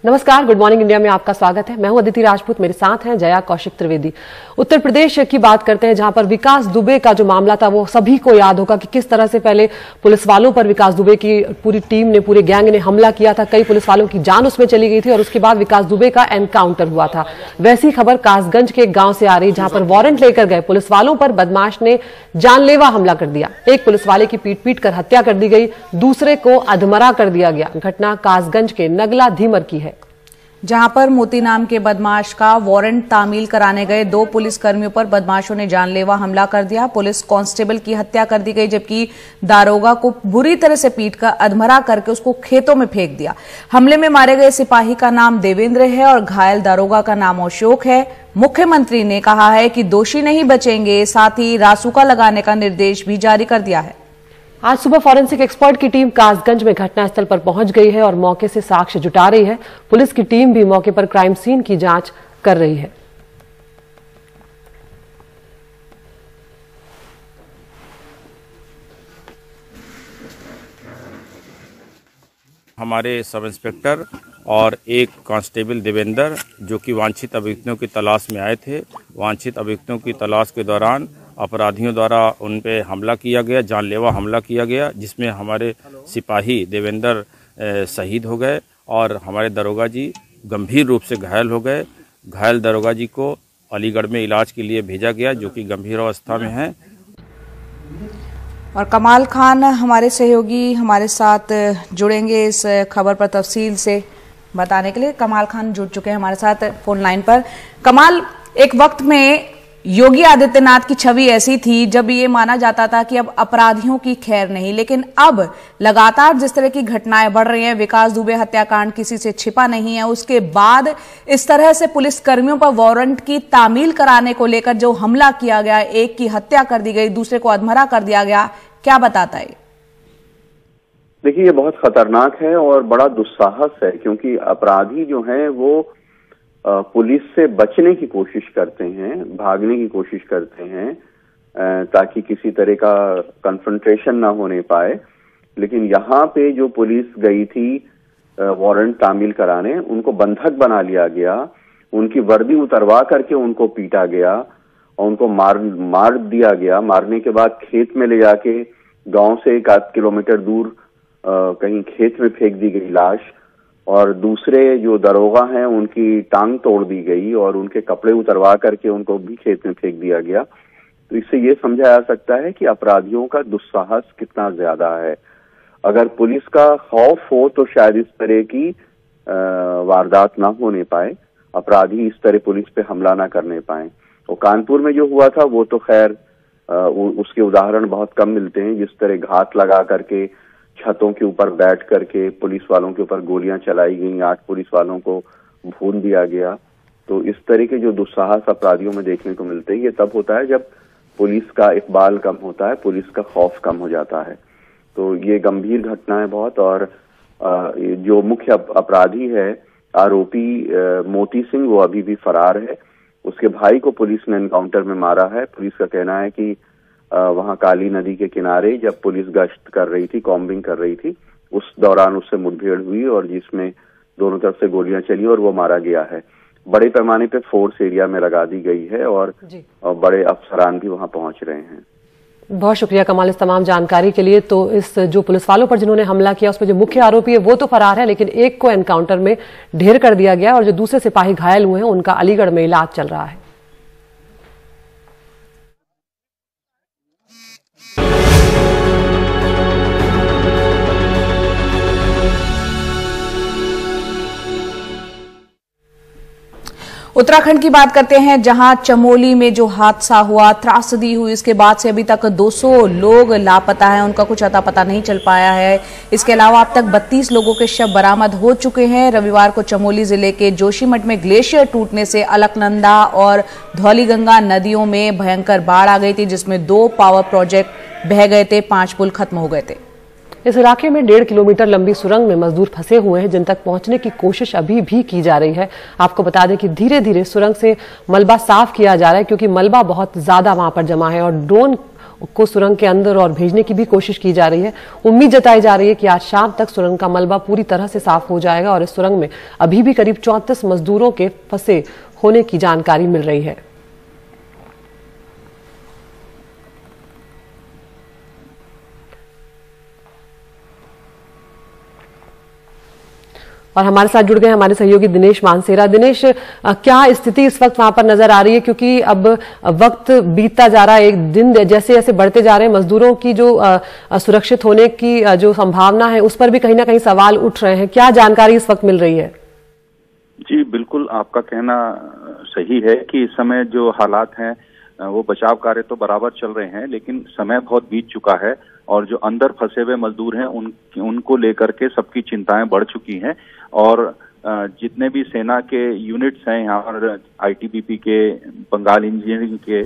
नमस्कार, good morning India में आपका स्वागत है। मैं हूं अदिति राजपूत, मेरे साथ हैं जया कौशिक त्रिवेदी। उत्तर प्रदेश की बात करते हैं, जहां पर विकास दुबे का जो मामला था वो सभी को याद होगा कि किस तरह से पहले पुलिस वालों पर विकास दुबे की पूरी टीम ने, पूरे गैंग ने हमला किया था। कई पुलिस वालों की जान उसमें चली गई थी और उसके बाद विकास दुबे का एनकाउंटर हुआ था। वैसी खबर कासगंज के एक गांव से आ रही, जहां पर वारंट लेकर गए पुलिस वालों पर बदमाश ने जानलेवा हमला कर दिया। एक पुलिस वाले की पीट कर हत्या कर दी गई, दूसरे को अधमरा कर दिया गया। घटना कासगंज के नगला धीमर की है, जहां पर मोती नाम के बदमाश का वारंट तामील कराने गए 2 पुलिसकर्मियों पर बदमाशों ने जानलेवा हमला कर दिया। पुलिस कांस्टेबल की हत्या कर दी गई, जबकि दारोगा को बुरी तरह से पीटकर अधमरा करके उसको खेतों में फेंक दिया। हमले में मारे गए सिपाही का नाम देवेंद्र है और घायल दारोगा का नाम अशोक है। मुख्यमंत्री ने कहा है कि दोषी नहीं बचेंगे, साथ ही रासुका लगाने का निर्देश भी जारी कर दिया है। आज सुबह फॉरेंसिक एक्सपर्ट की टीम कासगंज में घटनास्थल पर पहुंच गई है और मौके से साक्ष्य जुटा रही है। पुलिस की टीम भी मौके पर क्राइम सीन की जांच कर रही है। हमारे सब इंस्पेक्टर और एक कांस्टेबल देवेंद्र, जो कि वांछित अभियुक्तों की तलाश में आए थे, वांछित अभियुक्तों की तलाश के दौरान अपराधियों द्वारा उन पे हमला किया गया, जानलेवा हमला किया गया, जिसमें हमारे सिपाही देवेंद्र शहीद हो गए और हमारे दरोगा जी गंभीर रूप से घायल हो गए। घायल दरोगा जी को अलीगढ़ में इलाज के लिए भेजा गया, जो कि गंभीर अवस्था में है। और कमाल खान हमारे सहयोगी हमारे साथ जुड़ेंगे इस खबर पर तफसील से बताने के लिए। कमाल खान जुड़ चुके हैं हमारे साथ फोन लाइन पर। कमाल, एक वक्त में योगी आदित्यनाथ की छवि ऐसी थी जब ये माना जाता था कि अब अपराधियों की खैर नहीं, लेकिन अब लगातार जिस तरह की घटनाएं बढ़ रही हैं, विकास दुबे हत्याकांड किसी से छिपा नहीं है, उसके बाद इस तरह से पुलिस कर्मियों पर वारंट की तामील कराने को लेकर जो हमला किया गया, एक की हत्या कर दी गई, दूसरे को अधमरा कर दिया गया, क्या बताता है? देखिए, ये बहुत खतरनाक है और बड़ा दुस्साहस है, क्योंकि अपराधी जो हैं वो पुलिस से बचने की कोशिश करते हैं, भागने की कोशिश करते हैं, ताकि किसी तरह का कन्फ्रंटेशन ना होने पाए। लेकिन यहाँ पे जो पुलिस गई थी वारंट तामील कराने, उनको बंधक बना लिया गया, उनकी वर्दी उतरवा करके उनको पीटा गया और उनको मार दिया गया। मारने के बाद खेत में ले जाके गांव से 1 किलोमीटर दूर कहीं खेत में फेंक दी गई लाश, और दूसरे जो दरोगा हैं उनकी टांग तोड़ दी गई और उनके कपड़े उतरवा करके उनको भी खेत में फेंक दिया गया। तो इससे ये समझा जा सकता है कि अपराधियों का दुस्साहस कितना ज्यादा है। अगर पुलिस का खौफ हो तो शायद इस तरह की वारदात ना होने पाए, अपराधी इस तरह पुलिस पे हमला ना करने पाए। और कानपुर में जो हुआ था वो तो खैर उसके उदाहरण बहुत कम मिलते हैं, जिस तरह घात लगा करके छतों के ऊपर बैठ करके पुलिस वालों के ऊपर गोलियां चलाई गई, 8 पुलिस वालों को भून दिया गया। तो इस तरह के जो दुस्साहस अपराधियों में देखने को मिलते हैं, ये तब होता है जब पुलिस का इकबाल कम होता है, पुलिस का खौफ कम हो जाता है। तो ये गंभीर घटना है बहुत। और जो मुख्य अपराधी है, आरोपी मोती सिंह, वो अभी भी फरार है। उसके भाई को पुलिस ने एनकाउंटर में मारा है। पुलिस का कहना है कि वहां काली नदी के किनारे जब पुलिस गश्त कर रही थी, कॉम्बिंग कर रही थी, उस दौरान उससे मुठभेड़ हुई और जिसमें दोनों तरफ से गोलियां चली और वो मारा गया है। बड़े पैमाने पे फोर्स एरिया में लगा दी गई है और बड़े अफसरान भी वहां पहुंच रहे हैं। बहुत शुक्रिया कमाल इस तमाम जानकारी के लिए। तो इस जो पुलिस वालों पर जिन्होंने हमला किया, उसमें जो मुख्य आरोपी है वो तो फरार है, लेकिन एक को एनकाउंटर में ढेर कर दिया गया और जो दूसरे सिपाही घायल हुए हैं उनका अलीगढ़ में इलाज चल रहा है। उत्तराखंड की बात करते हैं, जहां चमोली में जो हादसा हुआ, त्रासदी हुई, इसके बाद से अभी तक 200 लोग लापता हैं, उनका कुछ अता पता नहीं चल पाया है। इसके अलावा अब तक 32 लोगों के शव बरामद हो चुके हैं। रविवार को चमोली जिले के जोशीमठ में ग्लेशियर टूटने से अलकनंदा और धौलीगंगा नदियों में भयंकर बाढ़ आ गई थी, जिसमें 2 पावर प्रोजेक्ट बह गए थे, 5 पुल खत्म हो गए थे। इस इलाके में 1.5 किलोमीटर लंबी सुरंग में मजदूर फंसे हुए हैं, जिन तक पहुंचने की कोशिश अभी भी की जा रही है। आपको बता दें कि धीरे धीरे सुरंग से मलबा साफ किया जा रहा है, क्योंकि मलबा बहुत ज्यादा वहां पर जमा है और ड्रोन को सुरंग के अंदर और भेजने की भी कोशिश की जा रही है। उम्मीद जताई जा रही है कि आज शाम तक सुरंग का मलबा पूरी तरह से साफ हो जाएगा और इस सुरंग में अभी भी करीब 34 मजदूरों के फंसे होने की जानकारी मिल रही है। और हमारे साथ जुड़ गए हमारे सहयोगी दिनेश मानसेरा। दिनेश, क्या स्थिति इस वक्त वहां पर नजर आ रही है, क्योंकि अब वक्त बीतता जा रहा है, एक दिन जैसे जैसे बढ़ते जा रहे हैं, मजदूरों की जो सुरक्षित होने की जो संभावना है उस पर भी कहीं ना कहीं सवाल उठ रहे हैं। क्या जानकारी इस वक्त मिल रही है? जी बिल्कुल, आपका कहना सही है कि इस समय जो हालात हैं वो बचाव कार्य तो बराबर चल रहे हैं, लेकिन समय बहुत बीत चुका है और जो अंदर फंसे हुए मजदूर हैं उनको लेकर के सबकी चिंताएं बढ़ चुकी हैं। और जितने भी सेना के यूनिट्स हैं यहाँ पर, आईटीबीपी के, बंगाल इंजीनियरिंग के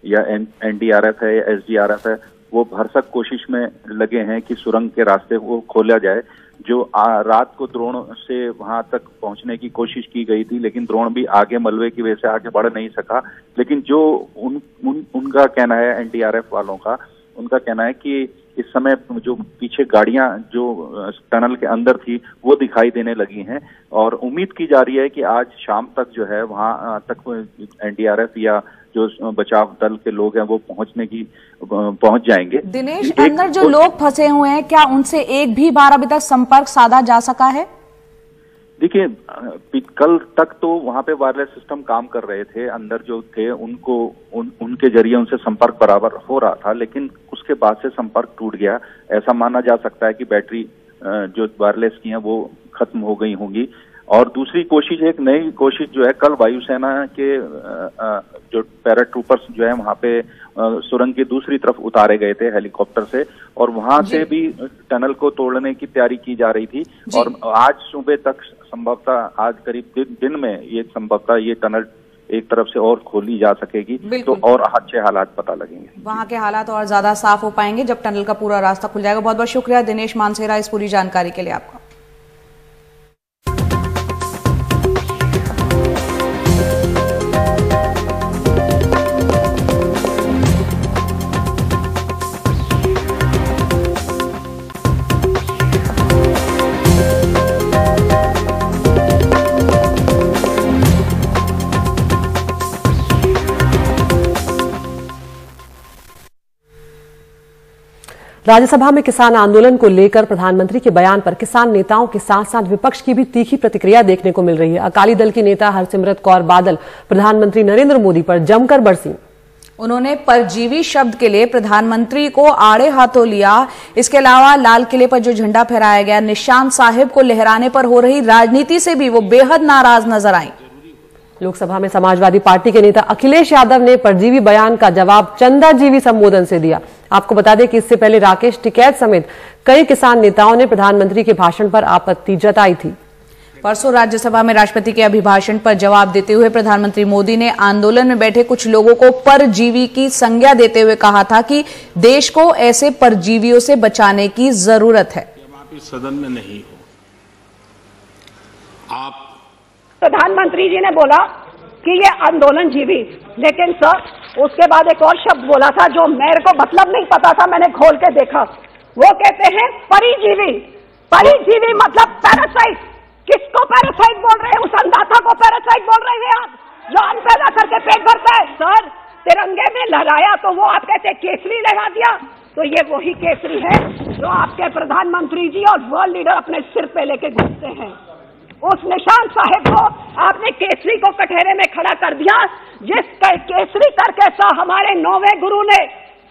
या एनडीआरएफ है या एसडीआरएफ है, वो भरसक कोशिश में लगे हैं कि सुरंग के रास्ते को खोला जाए। जो रात को ड्रोन से वहां तक पहुंचने की कोशिश की गई थी, लेकिन ड्रोन भी आगे मलबे की वजह से आगे बढ़ नहीं सका। लेकिन जो उनका कहना है, एनडीआरएफ वालों का, उनका कहना है कि इस समय जो पीछे गाड़ियां जो टनल के अंदर थी वो दिखाई देने लगी हैं और उम्मीद की जा रही है कि आज शाम तक जो है वहां तक एनडीआरएफ या जो बचाव दल के लोग हैं वो पहुंच जाएंगे। दिनेश, अंदर जो लोग फंसे हुए हैं, क्या उनसे एक भी बार अभी तक संपर्क साधा जा सका है? देखिए, कल तक तो वहां पे वायरलेस सिस्टम काम कर रहे थे, अंदर जो थे उनके जरिए उनसे संपर्क बराबर हो रहा था, लेकिन उसके बाद से संपर्क टूट गया। ऐसा माना जा सकता है कि बैटरी जो वायरलेस की है वो खत्म हो गई होंगी। और दूसरी कोशिश, एक नई कोशिश जो है, कल वायुसेना के जो पैराट्रूपर्स जो है वहां पे सुरंग की दूसरी तरफ उतारे गए थे हेलीकॉप्टर से, और वहां से भी टनल को तोड़ने की तैयारी की जा रही थी। और आज सुबह तक संभवतः, आज करीब दिन में ये संभवतः ये टनल एक तरफ से और खोली जा सकेगी, तो और अच्छे हालात पता लगेंगे। वहां के हालात और ज्यादा साफ हो पाएंगे जब टनल का पूरा रास्ता खुल जाएगा। बहुत बहुत शुक्रिया दिनेश मानसेरा इस पूरी जानकारी के लिए आपका। राज्यसभा में किसान आंदोलन को लेकर प्रधानमंत्री के बयान पर किसान नेताओं के साथ साथ विपक्ष की भी तीखी प्रतिक्रिया देखने को मिल रही है। अकाली दल की नेता हरसिमरत कौर बादल प्रधानमंत्री नरेंद्र मोदी पर जमकर बरसीं। उन्होंने परजीवी शब्द के लिए प्रधानमंत्री को आड़े हाथों लिया। इसके अलावा लाल किले पर जो झंडा फहराया गया, निशान साहिब को लहराने पर हो रही राजनीति से भी वो बेहद नाराज नजर आई। लोकसभा में समाजवादी पार्टी के नेता अखिलेश यादव ने परजीवी बयान का जवाब चंदाजीवी संबोधन से दिया। आपको बता दें कि इससे पहले राकेश टिकैत समेत कई किसान नेताओं ने प्रधानमंत्री के भाषण पर आपत्ति जताई थी। परसों राज्यसभा में राष्ट्रपति के अभिभाषण पर जवाब देते हुए प्रधानमंत्री मोदी ने आंदोलन में बैठे कुछ लोगों को परजीवी की संज्ञा देते हुए कहा था कि देश को ऐसे परजीवियों से बचाने की जरूरत है। जब आप इस सदन में नहीं हो, आप प्रधानमंत्री जी ने बोला कि ये आंदोलन जीवी, लेकिन सर उसके बाद एक और शब्द बोला था जो मेरे को मतलब नहीं पता था, मैंने खोल के देखा। वो कहते हैं परिजीवी। परिजीवी मतलब पैरासाइट। किसको पैरासाइट बोल रहे हैं? उस अन्नदाता को पैरासाइट बोल रहे हैं आप, जो अन्न पैदा करके पेट भरता है। सर, तिरंगे में लहराया तो वो आप कहते केसरी लहरा दिया, तो ये वही केसरी है जो आपके प्रधानमंत्री जी और वर्ल्ड लीडर अपने सिर पे लेके घूमते हैं। उस निशान साहिब को आपने केसरी को कटहरे में खड़ा कर दिया, जिस केसरी करके हमारे 9वें गुरु ने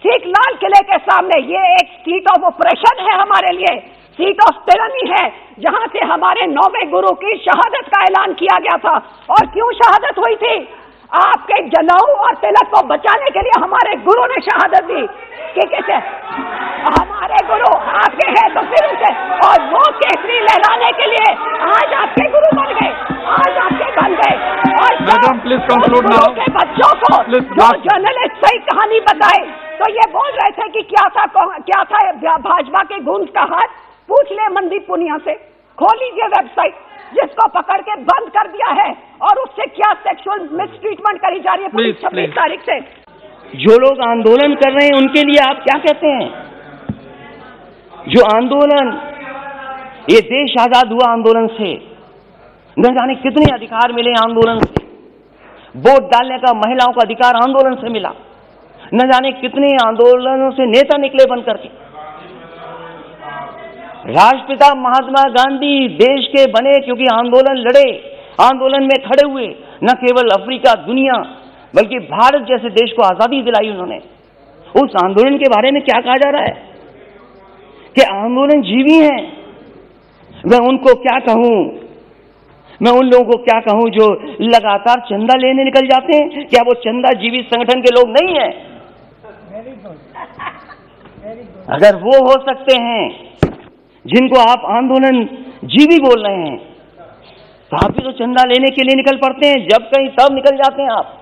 ठीक लाल किले के सामने, ये एक सीट ऑफ ऑपरेशन है हमारे लिए, सीट ऑफ टिरनी है, जहां से हमारे 9वें गुरु की शहादत का ऐलान किया गया था। और क्यों शहादत हुई थी? आपके जनेऊ और तिलक को बचाने के लिए हमारे गुरु ने शहादत दी। कि कैसे हमारे गुरु आपके हैं तो फिर उनसे, और वो केसरी लहराने के लिए आज आपके गुरु बन गए, आज आपके बन गए। और मैडम प्लीज कंक्लूड नाउ। के बच्चों को जो जर्नलिस्ट सही कहानी बताए तो ये बोल रहे थे कि क्या था भाजपा के गूंज का हाथ। पूछ ले मनदीप पुनिया से, खोल लीजिए वेबसाइट, जिसको पकड़ के बंद कर दिया है और उससे क्या सेक्सुअल मिसट्रीटमेंट करी जा रही है 26 तारीख से। जो लोग आंदोलन कर रहे हैं उनके लिए आप क्या कहते हैं? जो आंदोलन, ये देश आजाद हुआ आंदोलन से, न जाने कितने अधिकार मिले आंदोलन से। वोट डालने का महिलाओं का अधिकार आंदोलन से मिला, न जाने कितने आंदोलनों से नेता निकले बन करके। राष्ट्रपिता महात्मा गांधी देश के बने क्योंकि आंदोलन लड़े, आंदोलन में खड़े हुए, न केवल अफ्रीका, दुनिया, बल्कि भारत जैसे देश को आजादी दिलाई उन्होंने। उस आंदोलन के बारे में क्या कहा जा रहा है कि आंदोलन जीवी हैं। मैं उनको क्या कहूं, मैं उन लोगों को क्या कहूं जो लगातार चंदा लेने निकल जाते हैं? क्या वो चंदा जीवी संगठन के लोग नहीं हैं? अगर वो हो सकते हैं जिनको आप आंदोलन जीवी बोल रहे हैं, तो आप भी तो चंदा लेने के लिए निकल पड़ते हैं। जब कहीं तब निकल जाते हैं आप।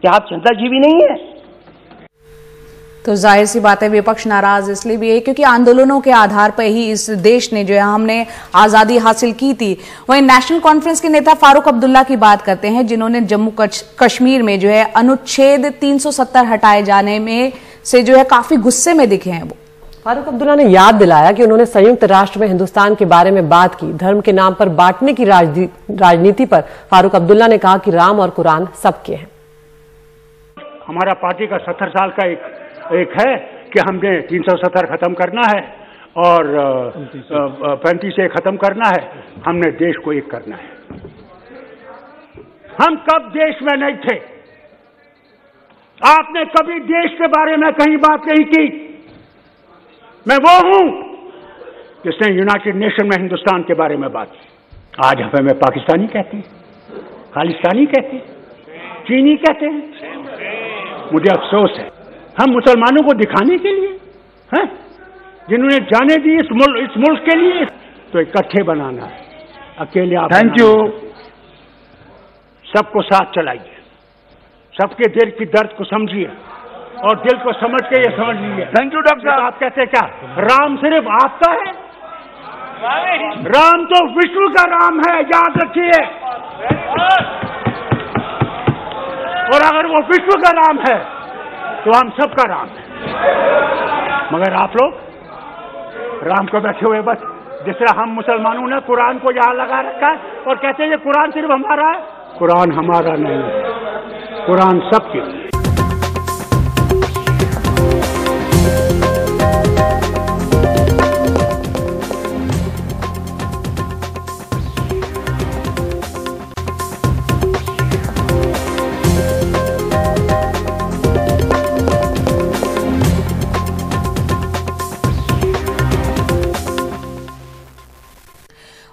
क्या आप चंदा जीवी नहीं है? तो जाहिर सी बात है विपक्ष नाराज इसलिए भी है क्योंकि आंदोलनों के आधार पर ही इस देश ने जो है हमने आजादी हासिल की थी। वहीं नेशनल कॉन्फ्रेंस के नेता फारूक अब्दुल्ला की बात करते हैं जिन्होंने जम्मू कश्मीर में जो है अनुच्छेद 370 हटाए जाने में से जो है काफी गुस्से में दिखे हैं। वो फारूक अब्दुल्ला ने याद दिलाया कि उन्होंने संयुक्त राष्ट्र में हिंदुस्तान के बारे में बात की। धर्म के नाम पर बांटने की राजनीति पर फारूक अब्दुल्ला ने कहा कि राम और कुरान सबके हैं। हमारा पार्टी का 70 साल का एक है कि हमने 370 खत्म करना है और 35 से खत्म करना है। हमने देश को एक करना है। हम कब देश में नहीं थे? आपने कभी देश के बारे में कहीं बात नहीं की। मैं वो हूं जिसने यूनाइटेड नेशन में हिंदुस्तान के बारे में बात की। आज हमें पाकिस्तानी कहते हैं, खालिस्तानी कहते हैं, चीनी कहते हैं। मुझे अफसोस है हम मुसलमानों को दिखाने के लिए हैं, जिन्होंने जाने दी इस मुल्क के लिए, तो इकट्ठे बनाना है, अकेले आप। Thank you. सबको साथ चलाइए, सबके दिल की दर्द को समझिए और दिल को समझ के ये समझ लीजिए। थैंक यू डॉक्टर साहब। आप कहते क्या राम सिर्फ आपका है? राम तो विश्व का राम है, याद रखिए। और अगर वो विश्व का राम है तो हम सबका राम है। मगर आप लोग राम को बैठे हुए बस जिस तरह हम मुसलमानों ने कुरान को यहां लगा रखा है और कहते हैं ये कुरान सिर्फ हमारा है। कुरान हमारा नहीं है, कुरान सबके लिए।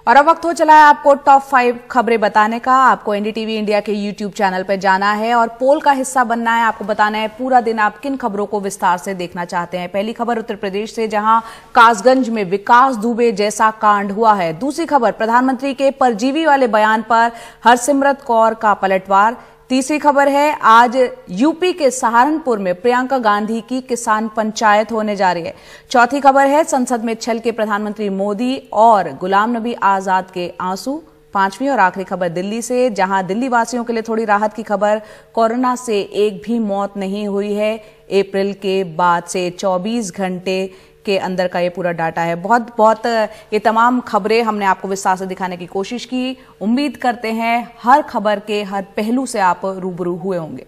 और अब वक्त हो चला है आपको टॉप 5 खबरें बताने का। आपको एनडीटीवी इंडिया के यूट्यूब चैनल पर जाना है और पोल का हिस्सा बनना है। आपको बताना है पूरा दिन आप किन खबरों को विस्तार से देखना चाहते हैं। पहली खबर उत्तर प्रदेश से, जहां कासगंज में विकास दुबे जैसा कांड हुआ है। दूसरी खबर प्रधानमंत्री के परजीवी वाले बयान पर हरसिमरत कौर का पलटवार। तीसरी खबर है आज यूपी के सहारनपुर में प्रियंका गांधी की किसान पंचायत होने जा रही है। चौथी खबर है संसद में छल के प्रधानमंत्री मोदी और गुलाम नबी आजाद के आंसू। पांचवी और आखिरी खबर दिल्ली से, जहां दिल्ली वासियों के लिए थोड़ी राहत की खबर, कोरोना से एक भी मौत नहीं हुई है। अप्रैल के बाद से 24 घंटे के अंदर का ये पूरा डाटा है। बहुत ये तमाम खबरें हमने आपको विस्तार से दिखाने की कोशिश की। उम्मीद करते हैं हर खबर के हर पहलू से आप रूबरू हुए होंगे।